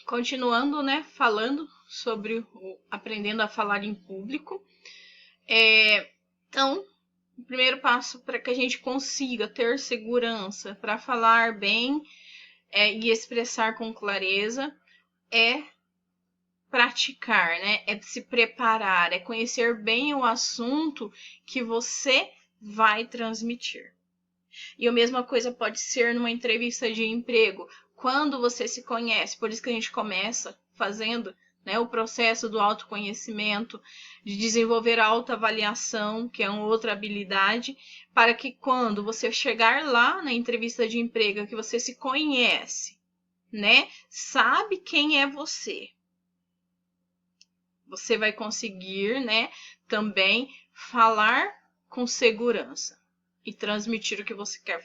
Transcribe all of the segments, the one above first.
continuando, né, falando sobre aprendendo a falar em público. Então, o primeiro passo para que a gente consiga ter segurança para falar bem e expressar com clareza é praticar, né? É se preparar, é conhecer bem o assunto que você vai transmitir. E a mesma coisa pode ser numa entrevista de emprego. Quando você se conhece, por isso que a gente começa fazendo, né, o processo do autoconhecimento, de desenvolver a autoavaliação, que é uma outra habilidade, para que quando você chegar lá na entrevista de emprego, que você se conhece, né, sabe quem é você. Você vai conseguir, né, também falar com segurança e transmitir o que você quer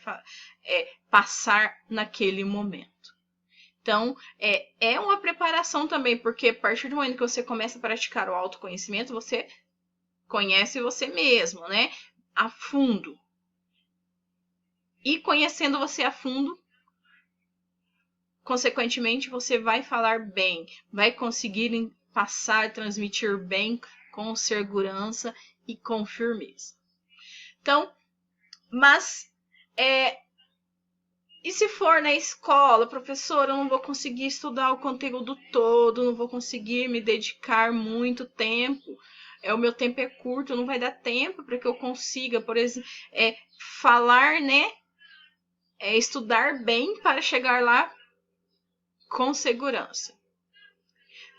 passar naquele momento. Então, é uma preparação também, porque a partir do momento que você começa a praticar o autoconhecimento, você conhece você mesmo, né? A fundo. E conhecendo você a fundo, consequentemente, você vai falar bem, vai conseguir passar, transmitir bem, com segurança e com firmeza. Então, mas e se for na escola, professora, eu não vou conseguir estudar o conteúdo todo, não vou conseguir me dedicar muito tempo, o meu tempo é curto, não vai dar tempo para que eu consiga, por exemplo, falar, né? Estudar bem para chegar lá com segurança.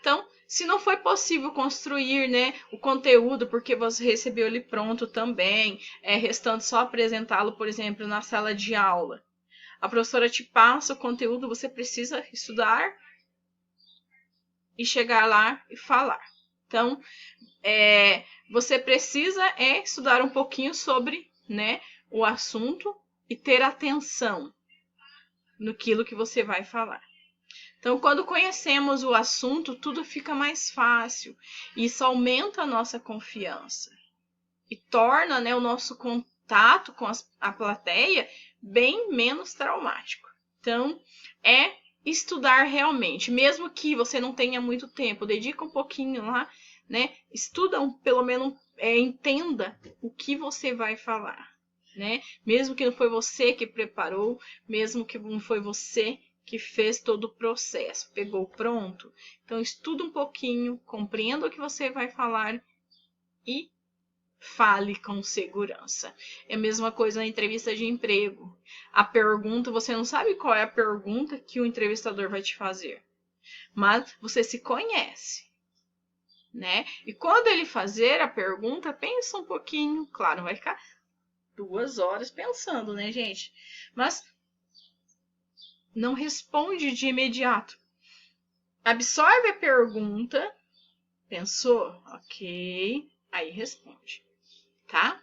Então, se não foi possível construir, né, o conteúdo porque você recebeu ele pronto também, restando só apresentá-lo, por exemplo, na sala de aula. A professora te passa o conteúdo, você precisa estudar e chegar lá e falar. Então, você precisa estudar um pouquinho sobre, né, o assunto e ter atenção naquilo que você vai falar. Então, quando conhecemos o assunto, tudo fica mais fácil. Isso aumenta a nossa confiança e torna, né, o nosso contato com a plateia bem menos traumático. Então, estudar realmente, mesmo que você não tenha muito tempo, dedica um pouquinho lá, né? Estuda pelo menos, entenda o que você vai falar, né? Mesmo que não foi você que preparou, mesmo que não foi você que fez todo o processo, pegou pronto. Então, estuda um pouquinho, compreenda o que você vai falar e fale com segurança. É a mesma coisa na entrevista de emprego. A pergunta, você não sabe qual é a pergunta que o entrevistador vai te fazer, mas você se conhece, né? E quando ele fazer a pergunta, pensa um pouquinho. Claro, não vai ficar 2 horas pensando, né, gente? Mas não responde de imediato. Absorve a pergunta, pensou? Ok, aí responde, tá?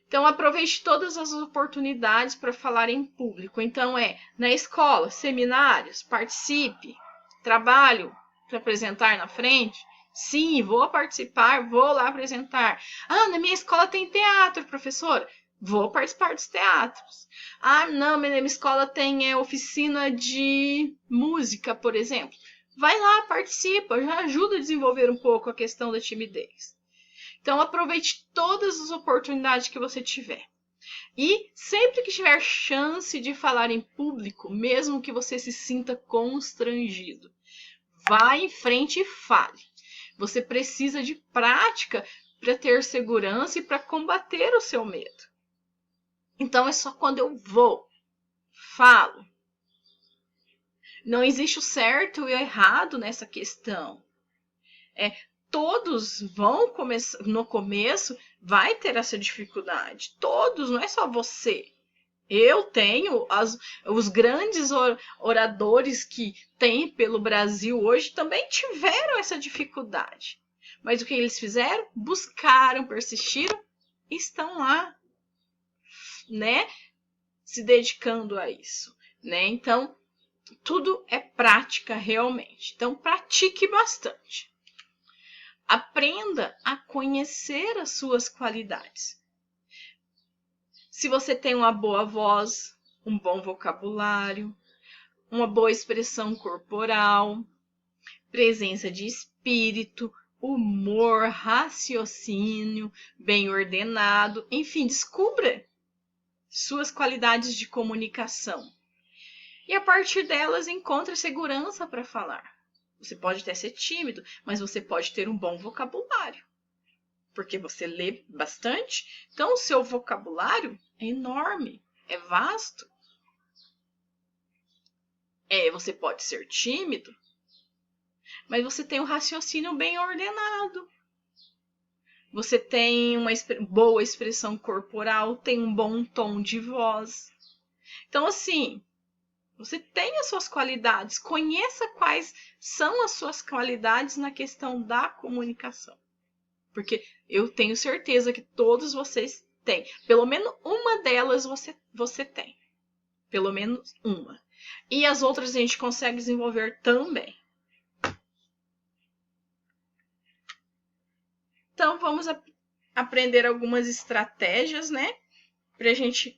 Então, aproveite todas as oportunidades para falar em público. Então, na escola, seminários, participe, trabalho para apresentar na frente. Sim, vou participar, vou lá apresentar. Ah, na minha escola tem teatro, professora. Vou participar dos teatros. Ah, não, na minha escola tem oficina de música, por exemplo. Vai lá, participa, já ajuda a desenvolver um pouco a questão da timidez. Então, aproveite todas as oportunidades que você tiver. E sempre que tiver chance de falar em público, mesmo que você se sinta constrangido, vá em frente e fale. Você precisa de prática para ter segurança e para combater o seu medo. Então, é só quando eu falo. Não existe o certo e o errado nessa questão. Todos vão começar, no começo, vai ter essa dificuldade. Todos, não é só você. Eu tenho, os grandes oradores que tem pelo Brasil hoje também tiveram essa dificuldade. Mas o que eles fizeram? Buscaram, persistiram e estão lá, né? Se dedicando a isso, né? Então, tudo é prática realmente. Então, pratique bastante. Aprenda a conhecer as suas qualidades. Se você tem uma boa voz, um bom vocabulário, uma boa expressão corporal, presença de espírito, humor, raciocínio, bem ordenado, enfim, descubra suas qualidades de comunicação. E a partir delas, encontre segurança para falar. Você pode até ser tímido, mas você pode ter um bom vocabulário. Porque você lê bastante, então o seu vocabulário é enorme, é vasto. Você pode ser tímido, mas você tem um raciocínio bem ordenado. Você tem uma boa expressão corporal, tem um bom tom de voz. Então, assim, você tem as suas qualidades. Conheça quais são as suas qualidades na questão da comunicação. Porque eu tenho certeza que todos vocês têm. Pelo menos uma delas você tem. Pelo menos uma. E as outras a gente consegue desenvolver também. Então, vamos aprender algumas estratégias, né? Pra gente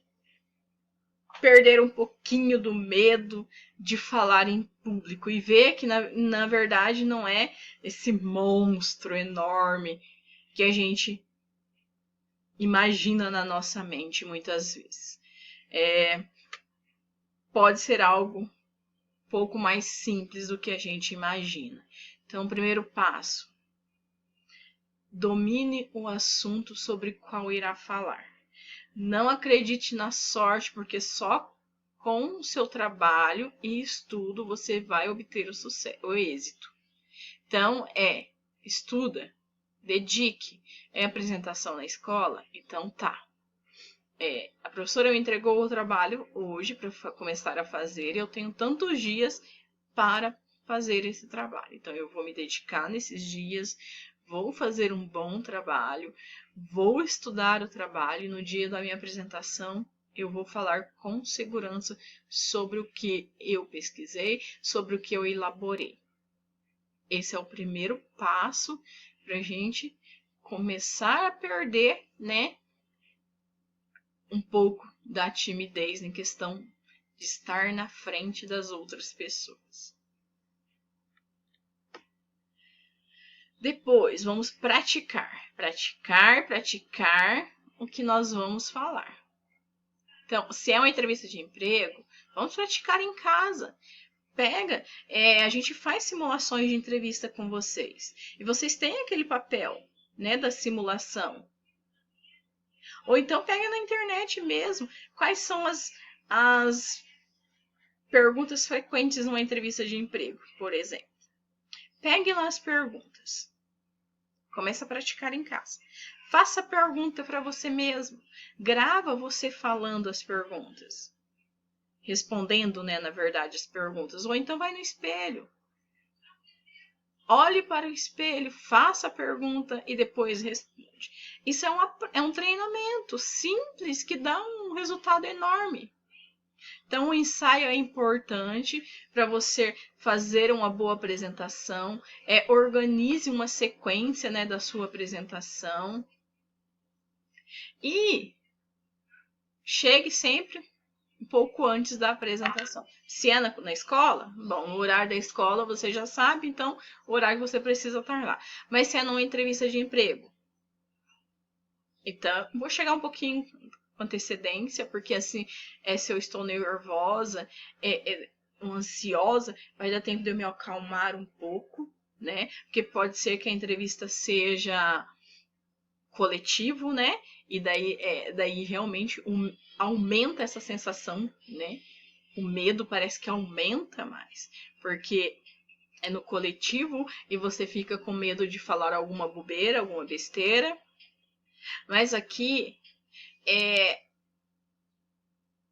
perder um pouquinho do medo de falar em público e ver que, na verdade, não é esse monstro enorme que a gente imagina na nossa mente muitas vezes. Pode ser algo um pouco mais simples do que a gente imagina. Então, o primeiro passo: domine o assunto sobre qual irá falar. Não acredite na sorte, porque só com o seu trabalho e estudo você vai obter o êxito. Então, estuda, dedique. É apresentação na escola? Então tá. A professora me entregou o trabalho hoje para começar a fazer e eu tenho tantos dias para fazer esse trabalho. Então, eu vou me dedicar nesses dias, vou fazer um bom trabalho, vou estudar o trabalho e no dia da minha apresentação eu vou falar com segurança sobre o que eu pesquisei, sobre o que eu elaborei. Esse é o primeiro passo para a gente começar a perder, né, um pouco da timidez em questão de estar na frente das outras pessoas. Depois, vamos praticar. Praticar o que nós vamos falar. Então, se é uma entrevista de emprego, vamos praticar em casa. Pega, a gente faz simulações de entrevista com vocês. E vocês têm aquele papel, né, da simulação. Ou então pega na internet mesmo. Quais são as perguntas frequentes numa entrevista de emprego, por exemplo. Pegue lá as perguntas. Comece a praticar em casa. Faça a pergunta para você mesmo. Grava você falando as perguntas. Respondendo, né, na verdade, as perguntas. Ou então vai no espelho. Olhe para o espelho, faça a pergunta e depois responde. Isso é um treinamento simples que dá um resultado enorme. Então, o ensaio é importante para você fazer uma boa apresentação. Organize uma sequência, né, da sua apresentação. E chegue sempre um pouco antes da apresentação. Se é na escola, bom, no horário da escola você já sabe, então o horário que você precisa estar lá. Mas se é numa entrevista de emprego, então vou chegar um pouquinho com antecedência, porque assim, se eu estou nervosa, ansiosa, vai dar tempo de eu me acalmar um pouco, né? Porque pode ser que a entrevista seja coletivo, né? E daí realmente aumenta essa sensação, né? O medo parece que aumenta mais, porque é no coletivo e você fica com medo de falar alguma bobeira, alguma besteira. Mas aqui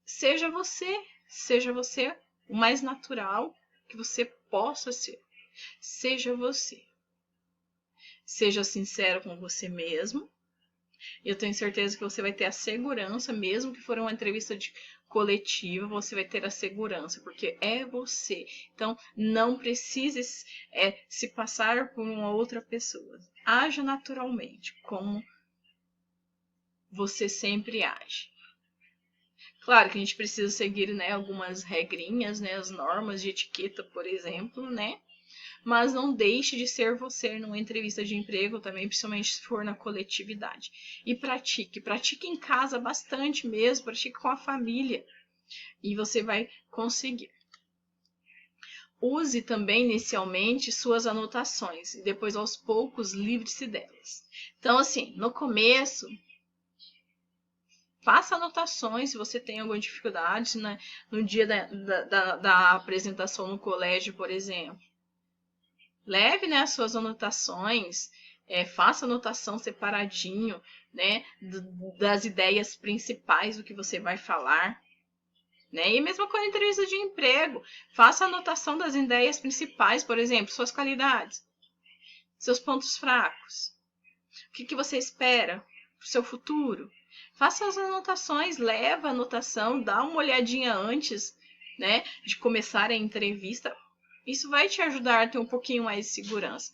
seja você o mais natural que você possa ser. Seja você. Seja sincero com você mesmo. Eu tenho certeza que você vai ter a segurança, mesmo que for uma entrevista coletiva, você vai ter a segurança, porque é você. Então, não precise se passar por uma outra pessoa. Haja naturalmente, como você sempre age. Claro que a gente precisa seguir, né, algumas regrinhas, né, as normas de etiqueta, por exemplo, né? Mas não deixe de ser você numa entrevista de emprego também, principalmente se for na coletividade. E pratique em casa bastante mesmo, pratique com a família e você vai conseguir. Use também inicialmente suas anotações e depois aos poucos livre-se delas. Então, assim, no começo, faça anotações se você tem alguma dificuldade, né, no dia da apresentação no colégio, por exemplo. Leve, né, as suas anotações, faça anotação separadinho, né, das ideias principais do que você vai falar. Né? E mesmo com a entrevista de emprego, faça anotação das ideias principais, por exemplo, suas qualidades, seus pontos fracos, o que você espera para o seu futuro. Faça as anotações, leva a anotação, dá uma olhadinha antes, né, de começar a entrevista. Isso vai te ajudar a ter um pouquinho mais de segurança.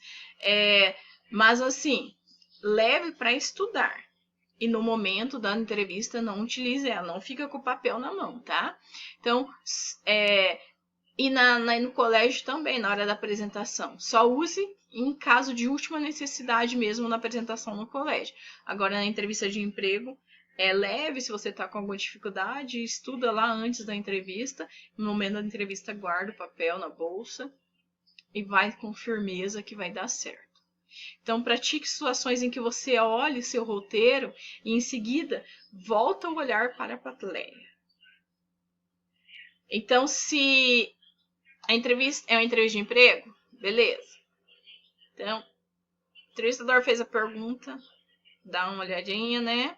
Mas assim, leve para estudar. E no momento da entrevista, não utilize ela, não fica com o papel na mão, tá? Então, e no colégio também, na hora da apresentação. Só use em caso de última necessidade mesmo na apresentação no colégio. Agora, na entrevista de emprego, é leve se você está com alguma dificuldade, estuda lá antes da entrevista. No momento da entrevista, guarda o papel na bolsa e vai com firmeza que vai dar certo. Então, pratique situações em que você olhe seu roteiro e, em seguida, volta o olhar para a plateia. Então, se a entrevista é uma entrevista de emprego, beleza. Então, o entrevistador fez a pergunta, dá uma olhadinha, né?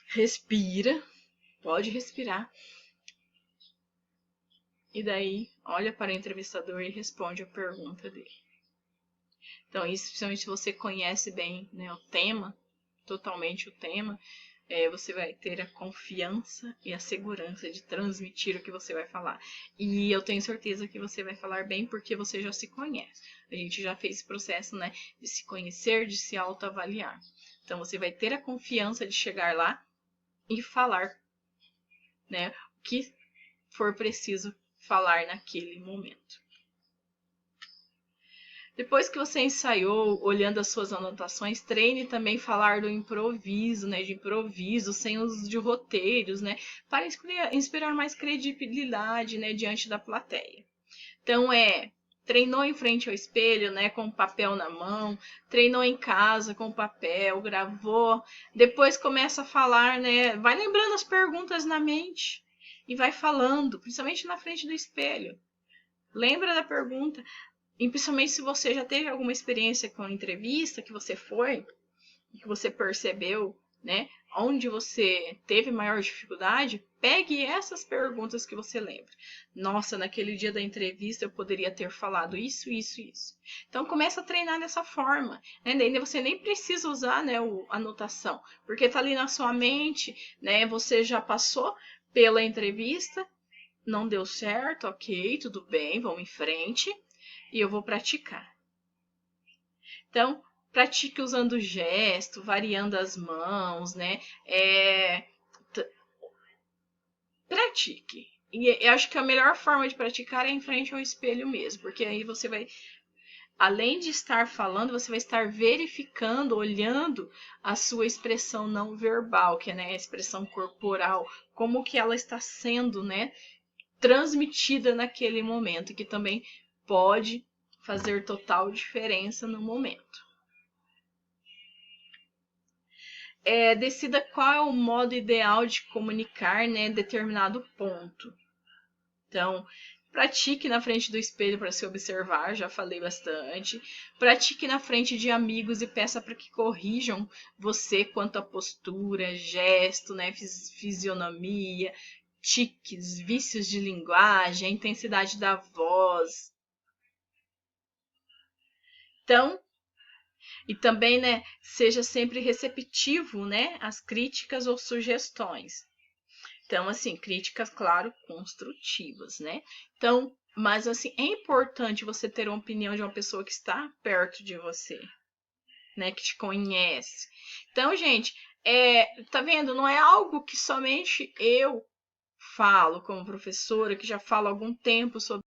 Respira, pode respirar. E daí, olha para o entrevistador e responde a pergunta dele. Então, isso, principalmente se você conhece bem, né, o tema, totalmente o tema, você vai ter a confiança e a segurança de transmitir o que você vai falar. E eu tenho certeza que você vai falar bem porque você já se conhece. A gente já fez esse processo, né, de se conhecer, de se autoavaliar. Então, você vai ter a confiança de chegar lá e falar, né, o que for preciso falar naquele momento. Depois que você ensaiou, olhando as suas anotações, treine também falar do improviso, né? De improviso, sem uso de roteiros, né? Para inspirar mais credibilidade, né? Diante da plateia. Então, treinou em frente ao espelho, né? Com o papel na mão. Treinou em casa com o papel, gravou. Depois começa a falar, né? Vai lembrando as perguntas na mente e vai falando, principalmente na frente do espelho. Lembra da pergunta. E principalmente se você já teve alguma experiência com a entrevista que você foi, que você percebeu, né, onde você teve maior dificuldade, pegue essas perguntas que você lembra. Nossa, naquele dia da entrevista eu poderia ter falado isso, isso, isso. Então começa a treinar dessa forma, né? Ainda você nem precisa usar, né, a anotação, porque tá ali na sua mente, né? Você já passou pela entrevista, não deu certo, ok, tudo bem, vamos em frente. E eu vou praticar. Então, pratique usando gesto, variando as mãos, né? Pratique. E eu acho que a melhor forma de praticar é em frente ao espelho mesmo, porque aí você vai, além de estar falando, você vai estar verificando, olhando a sua expressão não verbal, que é, né, a expressão corporal, como que ela está sendo, né, transmitida naquele momento, que também pode fazer total diferença no momento. Decida qual é o modo ideal de comunicar, né, determinado ponto. Então, pratique na frente do espelho para se observar, já falei bastante. Pratique na frente de amigos e peça para que corrijam você quanto à postura, gesto, né, fisionomia, tiques, vícios de linguagem, a intensidade da voz. Então, e também, né, seja sempre receptivo, né, às críticas ou sugestões. Então, assim, críticas, claro, construtivas, né? Então, mas assim, é importante você ter uma opinião de uma pessoa que está perto de você, né, que te conhece. Então, gente, tá vendo? Não é algo que somente eu falo como professora, que já falo há algum tempo sobre